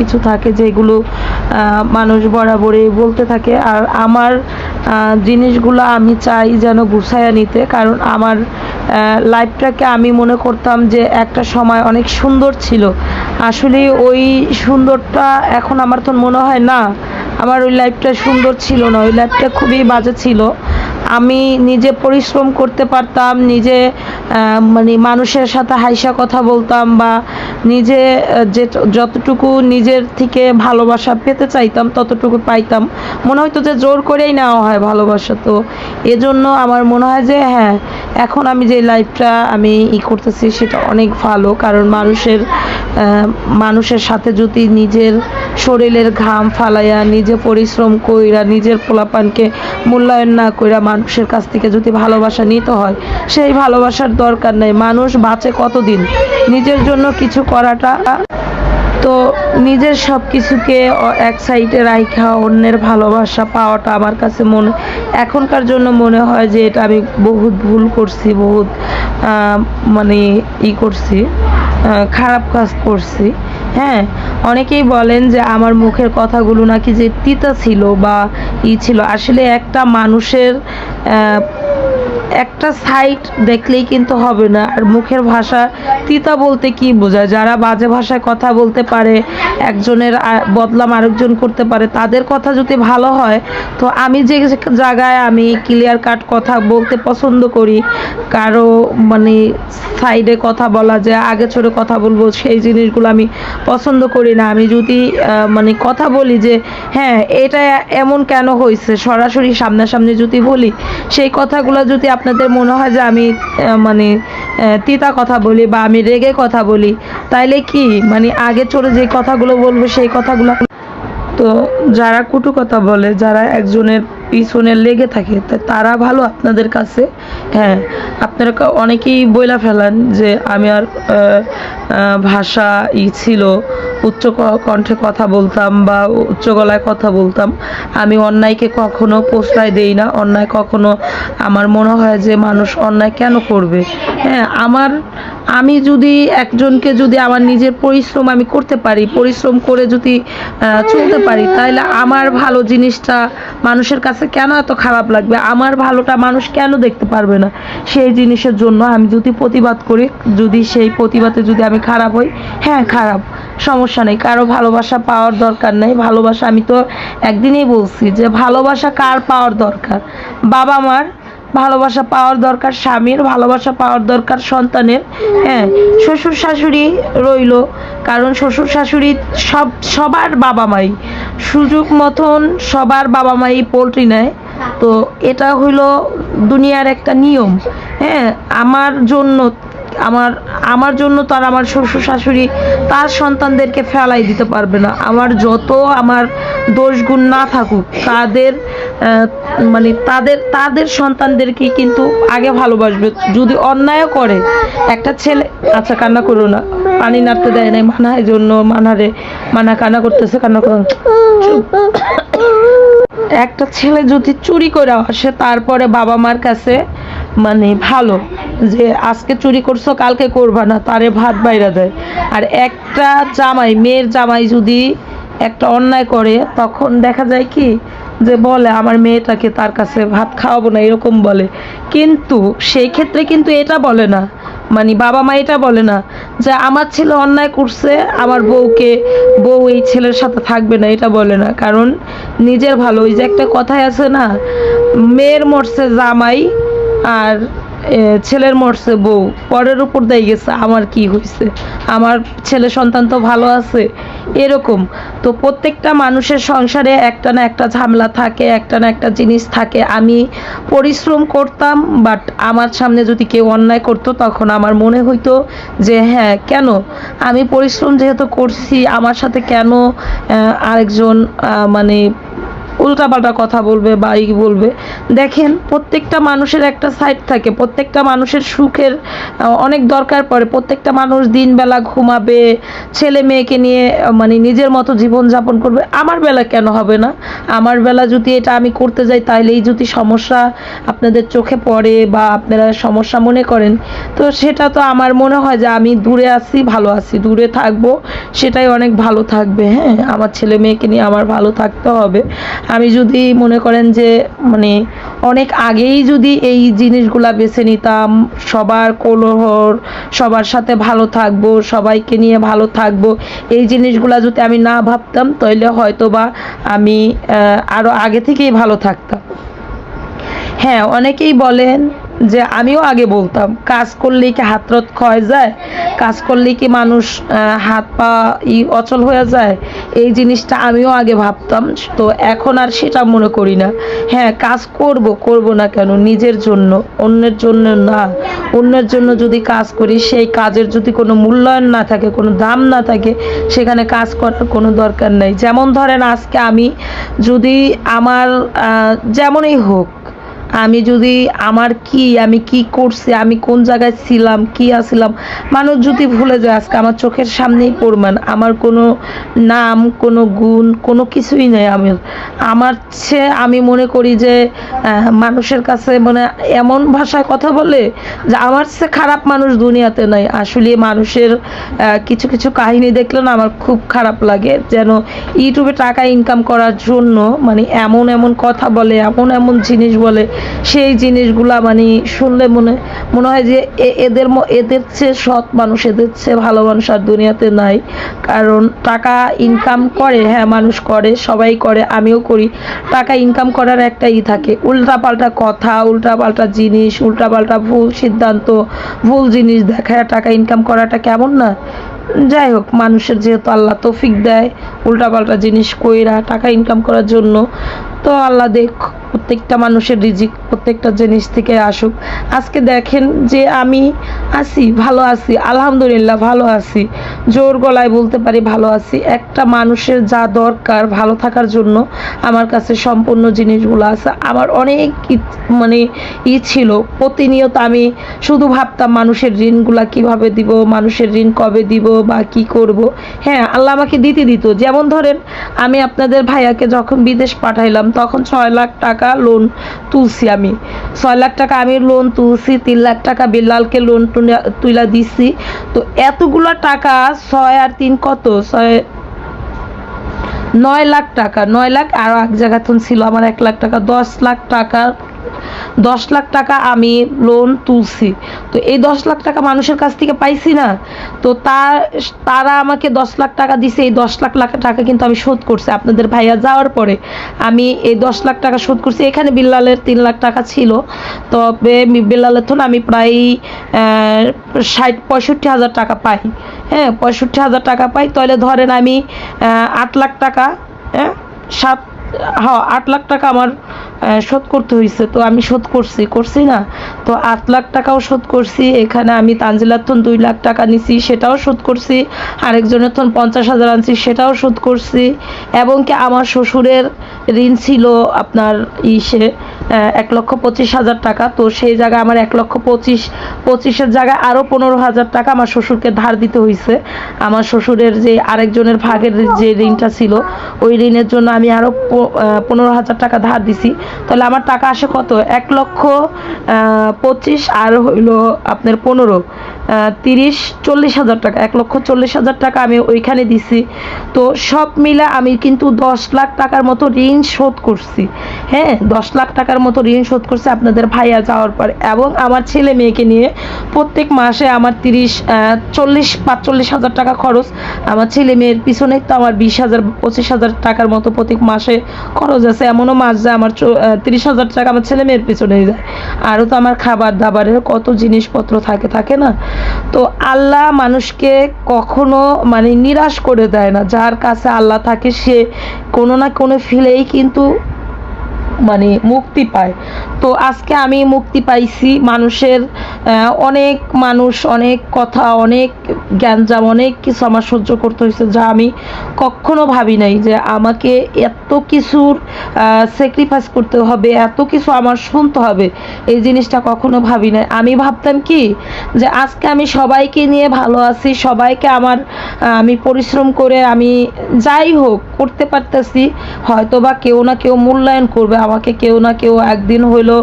কিছু থাকে যেগুলো মানুষ বরাবরই বলতে থাকে। আর আমার জিনিসগুলো আমি চাই যেন গুছাইয়া নিতে, কারণ আমার লাইফটাকে আমি মনে করতাম যে একটা সময় অনেক সুন্দর ছিল। আসলে ওই সুন্দরটা এখন আমার তো মনে হয় না আমার ওই লাইফটা সুন্দর ছিল না, ওই লাইফটা খুবই বাজে ছিল। আমি নিজে পরিশ্রম করতে পারতাম, নিজে মানে মানুষের সাথে হাইসা কথা বলতাম, বা নিজে যে যতটুকু নিজের থেকে ভালোবাসা পেতে চাইতাম ততটুকু পাইতাম। মনে হতো যে জোর করেই নেওয়া হয় ভালোবাসা। তো এজন্য আমার মনে হয় যে হ্যাঁ, এখন আমি যে লাইফটা আমি করতেছি সেটা অনেক ভালো। কারণ মানুষের সাথে যদি নিজের শরীরের ঘাম ফালাইয়া নিজে পরিশ্রম কইরা নিজের পোলাপানকে মূল্যায়ন না কইরা মানুষের কাছ থেকে যদি ভালোবাসা নিতে হয়, সেই ভালোবাসার দরকার নেই। মানুষ বাঁচে কতদিন, নিজের জন্য কিছু করাটা। তো নিজের সব কিছুকে এক সাইডে রাইখা অন্যের ভালোবাসা পাওয়াটা আমার কাছে এখনকার জন্য মনে হয় যে এটা আমি বহুত ভুল করছি, বহুত মানে করছি, খারাপ কাজ করছি। হ্যাঁ, অনেকেই বলেন যে আমার মুখের কথাগুলো নাকি যে তিতা ছিল বা ছিল। আসলে একটা মানুষের একটা সাইড দেখলেই কিন্তু হবে না। আর মুখের ভাষা তিতা বলতে কি বোঝায়? যারা বাজে ভাষায় কথা বলতে পারে, একজনের বদনাম আরেকজন করতে পারে, তাদের কথা যদি ভালো হয়, তো আমি যে জায়গায় আমি ক্লিয়ার কাট কথা বলতে পছন্দ করি, কারো মানে সাইডে কথা বলা যায়, আগে ছোটো কথা বলবো, সেই জিনিসগুলো আমি পছন্দ করি না। আমি যদি মানে কথা বলি যে হ্যাঁ এটা এমন কেন হয়েছে, সরাসরি সামনাসামনি যদি বলি, সেই কথাগুলো যদি আপনাদের মনে হয় যে আমি মানে তিতা কথা বলি বা আমি রেগে কথা বলি, তাইলে কি মানে আগে চলে যে কথাগুলো বলবো সেই কথাগুলো। তো যারা কটু কথা বলে, যারা একজনের পিছনে লেগে থাকে, তারা ভালো আপনাদের কাছে। হ্যাঁ, আপনারা অনেকেই বইলা ফেলান যে আমি আর ভাষা ছিল, উচ্চ কণ্ঠে কথা বলতাম বা উচ্চ গলায় কথা বলতাম। আমি অন্যায়কে কখনো প্রশ্রয় দেই না। অন্যায় কখনো আমার মনে হয় যে মানুষ অন্যায় কেন করবে। হ্যাঁ, আমি যদি একজনকে যদি আমার নিজের পরিশ্রম আমি করতে পারি, পরিশ্রম করে যদি চলতে পারি, তাহলে আমার ভালো জিনিসটা মানুষের কাছে কেন এত খারাপ লাগবে? আমার ভালোটা মানুষ কেন দেখতে পারবে না? সেই জিনিসের জন্য আমি যদি প্রতিবাদ করি, যদি সেই প্রতিবাদে যদি আমি খারাপ হই, হ্যাঁ খারাপ, সমস্যা নেই। কারো ভালোবাসা পাওয়ার দরকার নেই। ভালোবাসা আমি তো একদিনই বলছি যে ভালোবাসা কার পাওয়ার দরকার? বাবা মার ভালোবাসা পাওয়ার দরকার, স্বামীর ভালোবাসা পাওয়ার দরকার, সন্তানের। হ্যাঁ, শ্বশুর শাশুড়ি রইল, কারণ শ্বশুর শাশুড়ি সবার বাবা মাই সুযোগ মতন সবার বাবা মাই পোল্ট্রি নেয়। তো এটা হইল দুনিয়ার একটা নিয়ম। হ্যাঁ, আমার জন্য তো আর আমার শ্বশুর শাশুড়ি তার সন্তানদেরকে ফেলাই দিতে পারবে না। আমার যত আমার দোষ গুণ না থাকুক, মানে তাদের সন্তানদেরকে কিন্তু আগে ভালোবাসবে। যদি অন্যায় করে একটা ছেলে, আচ্ছা কান্না করো না, পানি নাড়তে দেয় নাই মানা, এই জন্য মানা কান্না করতেছে, কান্না করো। একটা ছেলে যদি চুরি করে আসে, তারপরে বাবা মার কাছে মানে ভালো যে আজকে চুরি করছো কালকে করবা না, তারে ভাত বাইরা দেয়। আর একটা মেয়ের জামাই যদি একটা অন্যায় করে, তখন দেখা যায় কি যে বলে আমার মেয়েটাকে তার কাছে ভাত খাওয়াবো না, এরকম বলে। কিন্তু সেই ক্ষেত্রে কিন্তু এটা বলে না, মানে বাবা মা এটা বলে না যে আমার ছেলে অন্যায় করছে, আমার বউ এই ছেলের সাথে থাকবে না, এটা বলে না। কারণ নিজের ভালো, ওই যে একটা কথাই আছে না, মেয়ের মরছে জামাই আর ছেলের মরছে বউ, পরের উপর দিয়ে গেছে আমার কি হয়েছে, আমার ছেলে সন্তান তো ভালো আছে, এরকম। তো প্রত্যেকটা মানুষের সংসারে একটা না একটা ঝামেলা থাকে, একটা না একটা জিনিস থাকে। আমি পরিশ্রম করতাম, বাট আমার সামনে যদি কেউ অন্যায় করতো, তখন আমার মনে হইতো যে হ্যাঁ কেন, আমি পরিশ্রম যেহেতু করছি, আমার সাথে কেন আরেকজন মানে উল্টাপাল্টা কথা বলবে বা ই বলবে। দেখেন প্রত্যেকটা মানুষের একটা সাইড থাকে, প্রত্যেকটা মানুষের সুখের অনেক দরকার পড়ে। প্রত্যেকটা মানুষ দিনবেলা ঘুমাবে, ছেলে মেয়েকে নিয়ে মানে নিজের মতো জীবনযাপন করবে। আমার বেলা কেন হবে না? আমার বেলা যদি এটা আমি করতে যাই তাহলে এই যদি সমস্যা আপনাদের চোখে পড়ে বা আপনারা সমস্যা মনে করেন, তো সেটা তো আমার মনে হয় যে আমি দূরে আছি, ভালো আছি, দূরে থাকবো সেটাই অনেক ভালো থাকবে। হ্যাঁ, আমার ছেলে মেয়েকে নিয়ে আমার ভালো থাকতে হবে। আমি যদি মনে করেন যে মানে অনেক আগেই যদি এই জিনিসগুলা বেছে নিতাম, সবার কোলাহল, সবার সাথে ভালো থাকবো, সবাইকে নিয়ে ভালো থাকবো, এই জিনিসগুলা যদি আমি না ভাবতাম তাহলে হয়তো বা আমি আরো আগে থেকেই ভালো থাকতাম। হ্যাঁ, অনেকেই বলেন যে আমিও আগে বলতাম কাজ করলেই কি হাতরত ক্ষয় যায়, কাজ করলেই কি মানুষ হাত পা অচল হয়ে যায়, এই জিনিসটা আমিও আগে ভাবতাম। তো এখন আর সেটা মনে করি না। হ্যাঁ, কাজ করব, করব না কেন? নিজের জন্য, অন্যের জন্য না। অন্যের জন্য যদি কাজ করি, সেই কাজের যদি কোনো মূল্যায়ন না থাকে, কোনো দাম না থাকে, সেখানে কাজ করার কোনো দরকার নেই। যেমন ধরেন আজকে আমি যদি আমার যেমনই হোক, আমি যদি আমি কি করছি, আমি কোন জায়গায় ছিলাম, কি আছিলাম, মানুষ যদি ভুলে যায়, আজকে আমার চোখের সামনেই প্রমাণ, আমার কোনো নাম, কোনো গুণ, কোনো কিছুই নেই। আমার চেয়ে আমি মনে করি যে মানুষের কাছে মানে এমন ভাষায় কথা বলে যে আমার চেয়ে খারাপ মানুষ দুনিয়াতে নাই। আসলে মানুষের কিছু কিছু কাহিনী দেখলে না আমার খুব খারাপ লাগে, যেন ইউটিউবে টাকা ইনকাম করার জন্য মানে এমন এমন কথা বলে, এমন এমন জিনিস বলে, সেই জিনিসগুলা মানে শুনলে মনে মনে হয় যে এদের চেয়ে সৎ মানুষ, এদের চেয়ে ভালো মানুষ আর দুনিয়াতে নাই। কারণ টাকা ইনকাম করে, হ্যাঁ মানুষ করে, সবাই করে, আমিও করি। টাকা ইনকাম করার একটা থাকে, উল্টাপাল্টা কথা, উল্টাপাল্টা জিনিস, উল্টাপাল্টা ভুল সিদ্ধান্ত, ভুল জিনিস দেখায় টাকা ইনকাম করাটা কেমন না? যাই হোক, মানুষের যেহেতু আল্লাহ তৌফিক দেয় উল্টাপাল্টা জিনিস কইরা টাকা ইনকাম করার জন্য, তো আল্লাহ দেখ প্রত্যেকটা মানুষের রিজিক প্রত্যেকটা জিনিস থেকে আসুক। আজকে দেখেন যে আমি আছি, ভালো আছি, আলহামদুলিল্লাহ ভালো আছি, জোর গলায় বলতে পারি ভালো আছি। একটা মানুষের যা দরকার ভালো থাকার জন্য আমার কাছে সম্পূর্ণ জিনিসগুলো আছে। আমার অনেক মানে ছিল, প্রতিনিয়ত আমি শুধু ভাবতাম মানুষের ঋণগুলা কিভাবে দিব, মানুষের ঋণ কবে দিব বা কি করব। হ্যাঁ, আল্লাহ আমাকে দিতে দিত। যেমন ধরেন আমি আপনাদের ভাইয়াকে যখন বিদেশ পাঠাইলাম তখন 6 লাখ টাকা লোন তুলছি। আমি 6 লাখ টাকা আমি লোন তুলছি, 3 লাখ টাকা বিল্লালকে লোন তুইলা দিছি। তো এতগুলো টাকা, 6 আর 3 কত, 9 লাখ টাকা, 9 লাখ, আর এক জায়গা ছিল আমার 1 লাখ টাকা, 10 লাখ টাকা, 10 লাখ টাকা আমি লোন তুলছি। তো এই 10 লাখ টাকা মানুষের কাছ থেকে পাইছি না? তো তারা আমাকে 10 লাখ টাকা দিছে। এই 10 লাখ টাকা কিন্তু আমি শোধ করছি আপনাদের ভাইয়া যাওয়ার পরে। আমি এই 10 লাখ টাকা শোধ করছি। এখানে বিল্লালের 3 লাখ টাকা ছিল, তবে বিল্লালের তো আমি প্রায় 65 হাজার টাকা পাই। হ্যাঁ, 65 হাজার টাকা পাই। তাহলে ধরেন আমি 8 লাখ টাকা, হ্যাঁ 8 লাখ টাকা আমার শোধ করতে হয়েছে। তো আমি শোধ করছি না? তো 8 লাখ টাকাও শোধ করছি। এখানে আমি তানজিলার 2 লাখ টাকা নিছি, সেটাও শোধ করছি। আরেকজনের 50,000 আনছি, সেটাও শোধ করছি। এবং কি আমার শ্বশুরের ঋণ ছিল আপনার 1,25,000 টাকা। তো সেই জায়গায় আমার 1,25,000 জায়গায় আরও 15,000 টাকা আমার শ্বশুরকে ধার দিতে হয়েছে। আমার শ্বশুরের যে আরেকজনের ভাগের যে ঋণটা ছিল, ওই ঋণের জন্য আমি আরও 15,000 টাকা ধার দিছি। তাহলে আমার টাকা আসে কত? 1,25,000 আর হইলো আপনার 15, 30-40,000 টাকা, 1,40,000 টাকা আমি ওইখানে দিছি। তো সব মিলে আমি কিন্তু 10 লাখ টাকার মতো ঋণ শোধ করছি। হ্যাঁ, 10 লাখ টাকার মতো ঋণ শোধ করছি আপনাদের ভাইয়া যাওয়ার পর। এবং আমার ছেলে মেয়েকে নিয়ে প্রত্যেক মাসে আমার 40-45,000 টাকা খরচ। আমার ছেলে মেয়ের পিছনে তো আমার 20,000-25,000 টাকার মতো প্রত্যেক মাসে খরচ আছে। এমনও মাস যায় আমার 30,000 টাকা আমার ছেলে মেয়ের পিছনেই যায়। আরও তো আমার খাবার দাবারের কত জিনিসপত্র থাকে না? তো আল্লাহ মানুষকে কখনো মানে নিরাশ করে দেয় না। যার কাছে আল্লাহ থাকে সে কোনো না কোনো ফিলেই কিন্তু মানে মুক্তি পায়। তো আজকে আমি মুক্তি পাইছি। মানুষের অনেক মানুষ, অনেক কথা, অনেক গ্যাঞ্জাম, অনেক কিছু আমার সহ্য করতে হয়েছে, যা আমি কখনো ভাবি নাই যে আমাকে এত কিছুর স্যাক্রিফাইস করতে হবে, এত কিছু আমার শুনতে হবে। এই জিনিসটা কখনো ভাবি নাই। আমি ভাবতাম কি যে আজকে আমি সবাইকে নিয়ে ভালো আছি, সবাইকে আমি পরিশ্রম করে আমি যাই হোক করতে পারতেছি, হয়তো বা কেউ না কেউ মূল্যায়ন করবে আমাকে, কেউ না কেউ একদিন হইলো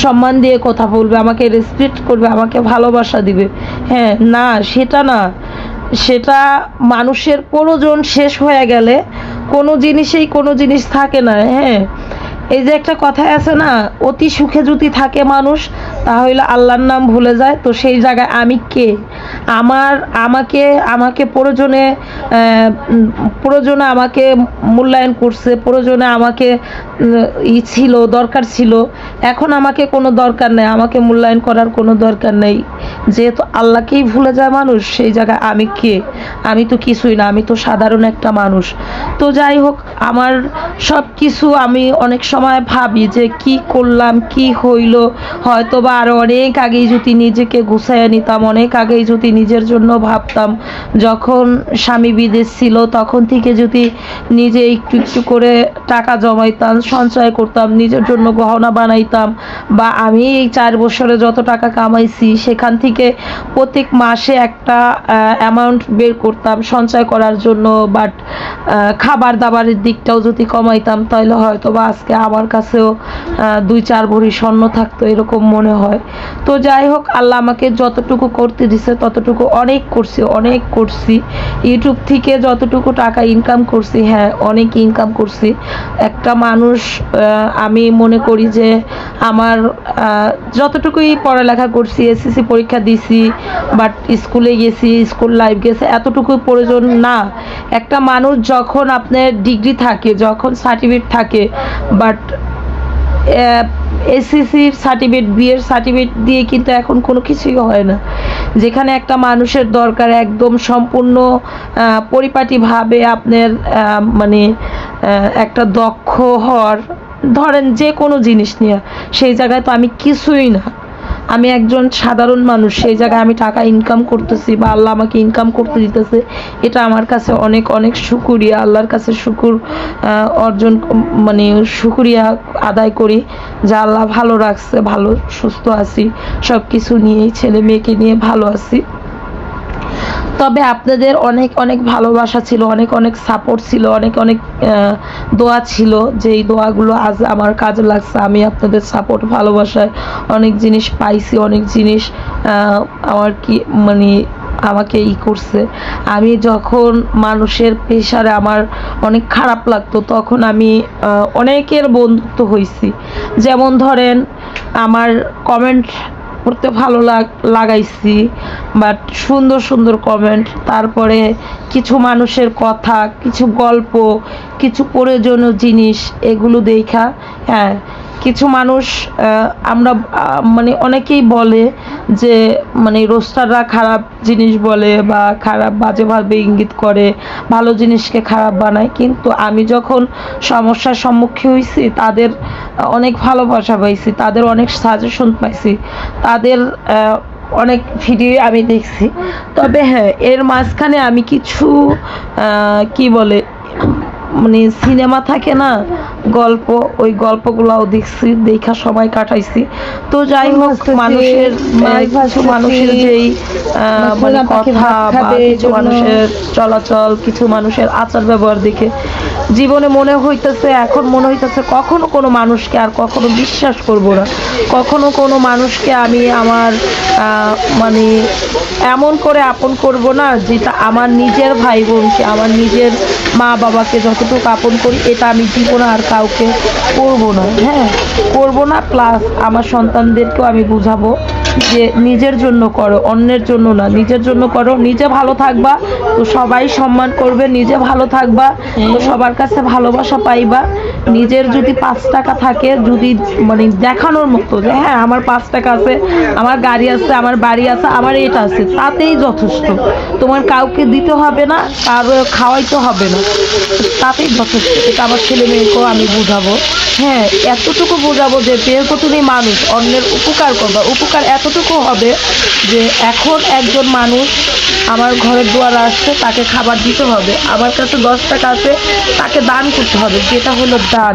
সম্মান দিয়ে কথা বলবে, আমাকে রেসপেক্ট করবে, আমাকে ভালোবাসা দিবে। হ্যাঁ, না সেটা না, সেটা মানুষের প্রয়োজন শেষ হয়ে গেলে কোনো জিনিসেই কোনো জিনিস থাকে না। হ্যাঁ, এই যে একটা কথাই আছে না, অতি সুখে যদি থাকে মানুষ তাহলে আল্লাহর নাম ভুলে যায়। তো সেই জায়গায় আমি কে? আমাকে আমাকে প্রয়োজনে আমাকে মূল্যায়ন করছে, প্রয়োজনে আমাকে ছিল, দরকার ছিল। এখন আমাকে কোনো দরকার নেই, আমাকে মূল্যায়ন করার কোনো দরকার নেই। যেহেতু আল্লাহকেই ভুলে যায় মানুষ, সেই জায়গায় আমি কে? আমি তো কিছুই না, আমি তো সাধারণ একটা মানুষ। তো যাই হোক, আমার সব কিছু আমি অনেক সময় ভাবি যে কি করলাম, কি হইল। হয়তো বা আরও অনেক আগেই যদি নিজেকে গুছাইয়া নিতাম, অনেক আগেই যদি নিজের জন্য ভাবতাম, যখন স্বামী বিদেশ ছিল তখন থেকে যদি নিজে একটু একটু করে টাকা জমাইতাম, সঞ্চয় করতাম, নিজের জন্য গহনা বানাইতাম, বা আমি এই 4 বছরে যত টাকা কামাইছি সেখান থেকে প্রত্যেক মাসে একটা অ্যামাউন্ট বের করতাম সঞ্চয় করার জন্য, বাট খাবার দাবারের দিকটাও যদি কমাইতাম তাহলে হয়তো বা আজকে আমার কাছেও 2-4 ভরি স্বর্ণ থাকতো, এরকম মনে হয়। তো যাই হোক, আল্লাহ আমাকে যতটুকু করতে দিছে ততটুকু অনেক করছি। ইউটিউব থেকে যতটুকু টাকা ইনকাম করছি, হ্যাঁ অনেক ইনকাম করছি। একটা মানুষ, আমি মনে করি যে আমার যতটুকুই পড়ালেখা করছি, এসএসসি পরীক্ষা দিছি, বাট স্কুলে গেছি, স্কুল লাইফ গেছে, এতটুকুই প্রয়োজন না। একটা মানুষ যখন আপনার ডিগ্রি থাকে, যখন সার্টিফিকেট থাকে, বাট এসএসসির সার্টিফিকেট, বিএর সার্টিফিকেট দিয়ে কিন্তু এখন কোনো কিছুই হয় না। যেখানে একটা মানুষের দরকার একদম সম্পূর্ণ পরিপাটিভাবে আপনার মানে একটা দক্ষ হওয়ার, ধরেন যে কোনো জিনিস নিয়ে, সেই জায়গায় তো আমি কিছুই না, আমি একজন সাধারণ মানুষ। সেই জায়গায় আমি টাকা ইনকাম করতেছি বা আল্লাহ আমাকে ইনকাম করতে দিতেছে, এটা আমার কাছে অনেক অনেক শুকরিয়া। আল্লাহর কাছে মানে শুকরিয়া আদায় করি যে আল্লাহ ভালো রাখছে, ভালো সুস্থ আছি, সব কিছু নিয়েই, ছেলে মেয়েকে নিয়ে ভালো আছি। তবে আপনাদের অনেক অনেক ভালোবাসা ছিল, অনেক অনেক সাপোর্ট ছিল, অনেক অনেক দোয়া ছিল, যেই দোয়াগুলো আজ আমার কাজে লাগছে। আমি আপনাদের সাপোর্ট, ভালোবাসায় অনেক জিনিস পাইছি, অনেক জিনিস আমার কি মানে আমাকে করছে। আমি যখন মানুষের প্রেশারে আমার অনেক খারাপ লাগতো, তখন আমি অনেকের বন্ধুত্ব হয়েছি। যেমন ধরেন, আমার কমেন্ট করতে ভালো লাগাইছি, বাট সুন্দর সুন্দর কমেন্ট, তারপরে কিছু মানুষের কথা, কিছু গল্প, কিছু প্রয়োজনীয় জিনিস, এগুলো দেখা, হ্যাঁ কিছু মানুষ আমরা মানে অনেকেই বলে যে মানে রোস্টাররা খারাপ জিনিস বলে বা খারাপ বাজেভাবে ইঙ্গিত করে, ভালো জিনিসকে খারাপ বানায়। কিন্তু আমি যখন সমস্যার সম্মুখীন হয়েছি, তাদের অনেক ভালোবাসা পাইছি, তাদের অনেক সাজেশন পাইছি, তাদের অনেক ভিডিও আমি দেখছি। তবে হ্যাঁ, এর মাঝখানে আমি কিছু কি বলে মানে সিনেমা থাকে না, গল্প, ওই গল্পগুলোও দেখছি, দেখা সময় কাটাইছি। তো যাই হোক, মানুষের যেই মানে কথা বা কিছু মানুষের চলাচল, কিছু মানুষের আচার ব্যবহার দেখে জীবনে মনে হইতেছে, এখন মনে হইতেছে কখনো কোনো মানুষকে আর কখনো বিশ্বাস করব না, কখনো কোনো মানুষকে আমি আমার মানে এমন করে আপন করব না যেটা আমার নিজের ভাই বোনকে, আমার নিজের মা বাবাকে যতটুকু আপন করি, এটা আমি জীবনে আর কাউকে করব না। হ্যাঁ, করব না, প্লাস আমার সন্তানদেরকেও আমি বুঝাবো যে নিজের জন্য করো, অন্যের জন্য না, নিজের জন্য করো। নিজে ভালো থাকবা তো সবাই সম্মান করবে, নিজে ভালো থাকবা তো সবার কাছে ভালোবাসা পাইবা। নিজের যদি 5 টাকা থাকে, যদি মানে দেখানোর মতো যে হ্যাঁ আমার 5 টাকা আছে, আমার গাড়ি আছে, আমার বাড়ি আছে, আমার এটা আছে, তাতেই যথেষ্ট। তোমার কাউকে দিতে হবে না, কারো খাওয়াইতে হবে না, তাতেই যথেষ্ট। এটা আমার ছেলে মেয়েকেও আমি বোঝাবো। হ্যাঁ, এতটুকু বোঝাবো যে যেহেতু তুমি মানুষ, অন্যের উপকার করবা। উপকার এতটুকু হবে যে এখন একজন মানুষ আমার ঘরের দুয়ারে আসছে, তাকে খাবার দিতে হবে। আমার কাছে 10 টাকা আছে, তাকে দান করতে হবে, যেটা হলো দান।